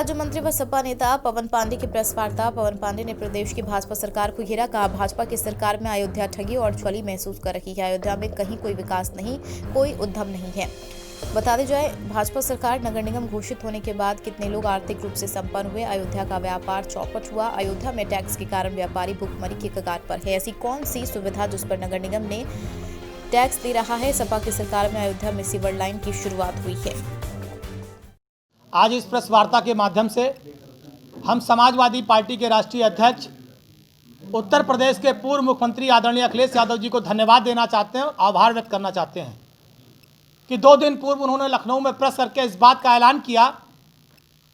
राज्य मंत्री व सपा नेता पवन पांडे की प्रेस वार्ता। पवन पांडे ने प्रदेश की भाजपा सरकार को घेरा, कहा भाजपा की सरकार में अयोध्या ठगी और छली महसूस कर रही है। अयोध्या में कहीं कोई विकास नहीं, कोई उद्यम नहीं है। बता दें जाए, भाजपा सरकार नगर निगम घोषित होने के बाद कितने लोग आर्थिक रूप से संपन्न हुए। अयोध्या का व्यापार चौपट हुआ। अयोध्या में टैक्स के कारण व्यापारी भुखमरी की कगार पर है। ऐसी कौन सी सुविधा जिस पर नगर निगम ने टैक्स दे रहा है। सपा की सरकार में अयोध्या में सीवर लाइन की शुरुआत हुई है। आज इस प्रेस वार्ता के माध्यम से हम समाजवादी पार्टी के राष्ट्रीय अध्यक्ष उत्तर प्रदेश के पूर्व मुख्यमंत्री आदरणीय अखिलेश यादव जी को धन्यवाद देना चाहते हैं, आभार व्यक्त करना चाहते हैं कि 2 दिन पूर्व उन्होंने लखनऊ में प्रेस करके इस बात का ऐलान किया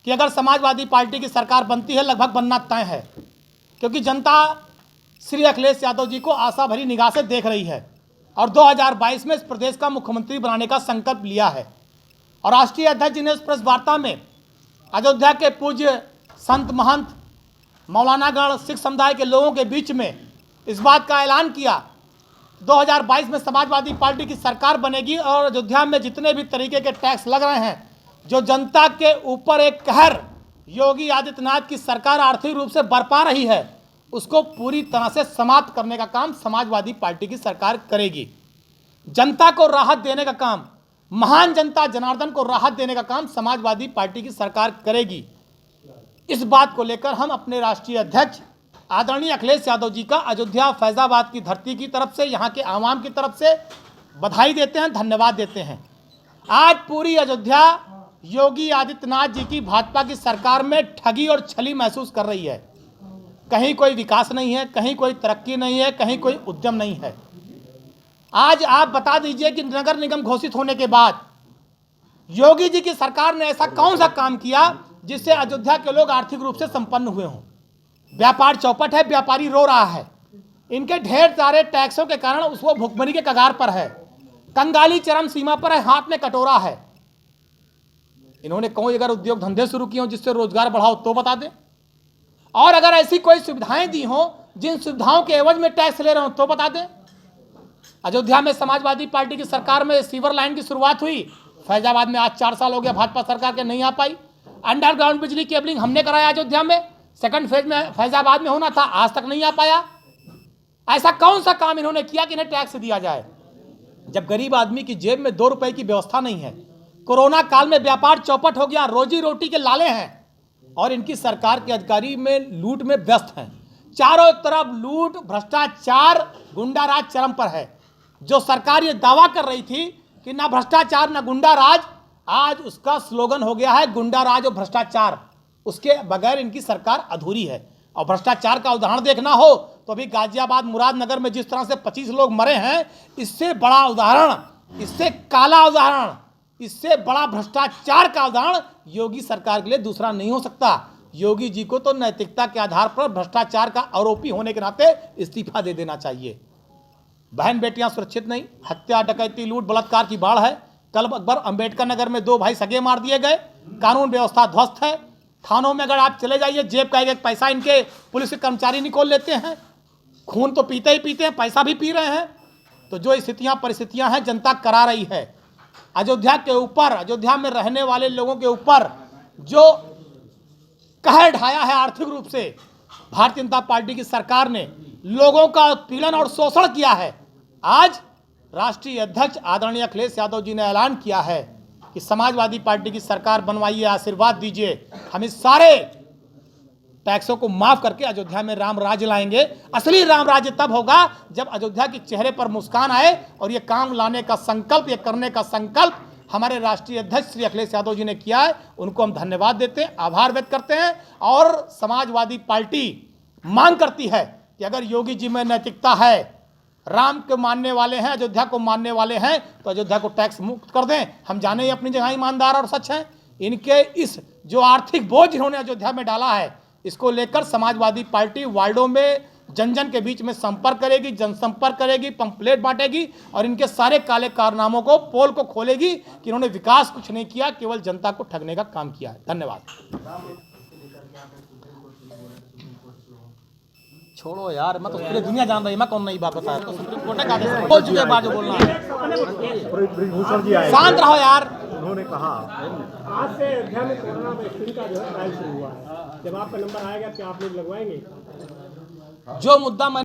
कि अगर समाजवादी पार्टी की सरकार बनती है, लगभग बनना तय है, क्योंकि जनता श्री अखिलेश यादव जी को आशा भरी निगाह से देख रही है और 2022 में इस प्रदेश का मुख्यमंत्री बनाने का संकल्प लिया है। और राष्ट्रीय अध्यक्ष जी ने इस प्रेस वार्ता में अयोध्या के पूज्य संत महंत मौलानागण सिख समुदाय के लोगों के बीच में इस बात का ऐलान किया 2022 में समाजवादी पार्टी की सरकार बनेगी और अयोध्या में जितने भी तरीके के टैक्स लग रहे हैं, जो जनता के ऊपर एक कहर योगी आदित्यनाथ की सरकार आर्थिक रूप से बरपा रही है, उसको पूरी तरह से समाप्त करने का काम समाजवादी पार्टी की सरकार करेगी। जनता को राहत देने का काम, महान जनता जनार्दन को राहत देने का काम समाजवादी पार्टी की सरकार करेगी। इस बात को लेकर हम अपने राष्ट्रीय अध्यक्ष आदरणीय अखिलेश यादव जी का अयोध्या फैजाबाद की धरती की तरफ से, यहाँ के आवाम की तरफ से बधाई देते हैं, धन्यवाद देते हैं। आज पूरी अयोध्या योगी आदित्यनाथ जी की भाजपा की सरकार में ठगी और छली महसूस कर रही है। कहीं कोई विकास नहीं है, कहीं कोई तरक्की नहीं है, कहीं कोई उद्यम नहीं है। आज आप बता दीजिए कि नगर निगम घोषित होने के बाद योगी जी की सरकार ने ऐसा कौन सा काम किया जिससे अयोध्या के लोग आर्थिक रूप से संपन्न हुए हों। व्यापार चौपट है, व्यापारी रो रहा है, इनके ढेर सारे टैक्सों के कारण उसको भुखमरी के कगार पर है, कंगाली चरम सीमा पर है, हाथ में कटोरा है। इन्होंने कोई अगर उद्योग धंधे शुरू किए हो जिससे रोजगार बढ़ाओ तो बता दें, और अगर ऐसी कोई सुविधाएं दी हो जिन सुविधाओं के एवज में टैक्स ले रहे हो तो बता दें। अयोध्या में समाजवादी पार्टी की सरकार में सीवर लाइन की शुरुआत हुई, फैजाबाद में आज 4 साल हो गया भाजपा सरकार के नहीं आ पाई। अंडरग्राउंड बिजली केबलिंग हमने कराया अयोध्या में, सेकंड फेज में फैजाबाद में होना था, आज तक नहीं आ पाया। ऐसा कौन सा काम इन्होंने किया कि इन्हें टैक्स दिया जाए, जब गरीब आदमी की जेब में 2 रुपए की व्यवस्था नहीं है। कोरोना काल में व्यापार चौपट हो गया, रोजी रोटी के लाले हैं और इनकी सरकार के अधिकारी में लूट में व्यस्त हैं। चारों तरफ लूट, भ्रष्टाचार, गुंडाराज चरम पर है। जो सरकार ये दावा कर रही थी कि ना भ्रष्टाचार ना गुंडाराज, आज उसका स्लोगन हो गया है गुंडाराज और भ्रष्टाचार। उसके बगैर इनकी सरकार अधूरी है। और भ्रष्टाचार का उदाहरण देखना हो तो अभी गाजियाबाद मुरादनगर में जिस तरह से 25 लोग मरे हैं, इससे बड़ा उदाहरण, इससे काला उदाहरण, इससे बड़ा भ्रष्टाचार का उदाहरण योगी सरकार के लिए दूसरा नहीं हो सकता। योगी जी को तो नैतिकता के आधार पर भ्रष्टाचार का आरोपी होने के नाते इस्तीफा दे देना चाहिए। बहन बेटियां सुरक्षित नहीं, हत्या, डकैती, लूट, बलात्कार की बाढ़ है। कल अकबर अंबेडकर नगर में 2 भाई सगे मार दिए गए। कानून व्यवस्था ध्वस्त है। थानों में अगर आप चले जाइए, जेब का एक पैसा इनके पुलिस के कर्मचारी निकोल लेते हैं। खून तो पीते ही पीते हैं, पैसा भी पी रहे हैं। तो जो स्थितियां परिस्थितियां हैं जनता करा रही है। अयोध्या के ऊपर, अयोध्या में रहने वाले लोगों के ऊपर जो कहर ढाया है आर्थिक रूप से, भारतीय जनता पार्टी की सरकार ने लोगों का उत्पीड़न और शोषण किया है। आज राष्ट्रीय अध्यक्ष आदरणीय अखिलेश यादव जी ने ऐलान किया है कि समाजवादी पार्टी की सरकार बनवाइए, आशीर्वाद दीजिए, हम इस सारे टैक्सों को माफ करके अयोध्या में राम राज्य लाएंगे। असली राम राज्य तब होगा जब अयोध्या के चेहरे पर मुस्कान आए। और ये काम लाने का संकल्प, ये करने का संकल्प हमारे राष्ट्रीय अध्यक्ष श्री अखिलेश यादव जी ने किया है। उनको हम धन्यवाद देते हैं, आभार व्यक्त करते हैं। और समाजवादी पार्टी मांग करती है कि अगर योगी जी में नैतिकता है, राम को मानने वाले हैं, अयोध्या को मानने वाले हैं, तो अयोध्या को टैक्स मुक्त कर दें। हम जाने ही अपनी जगह ईमानदार और सच हैं। इनके इस जो आर्थिक बोझ इन्होंने अयोध्या में डाला है, इसको लेकर समाजवादी पार्टी वार्डों में जन जन के बीच में संपर्क करेगी, जनसंपर्क करेगी, पंपलेट बांटेगी और इनके सारे काले कारनामों को, पोल को खोलेगी कि इन्होंने विकास कुछ नहीं किया, केवल जनता को ठगने का काम किया है। धन्यवाद। छोड़ो यार, मैं तो पूरी दुनिया जान रही है, मैं कौन नई बात बता रहा हूँ। सुप्रीम कोर्ट ने कहा बोल चुके बात जो बोलना है। शांत रहो यार। उन्होंने कहा आज से अयोध्या में कोरोना वैक्सीन का जो है ट्रायल शुरू हुआ है, जब आपका नंबर आएगा क्या आप लोग लगवाएंगे? जो मुद्दा मैं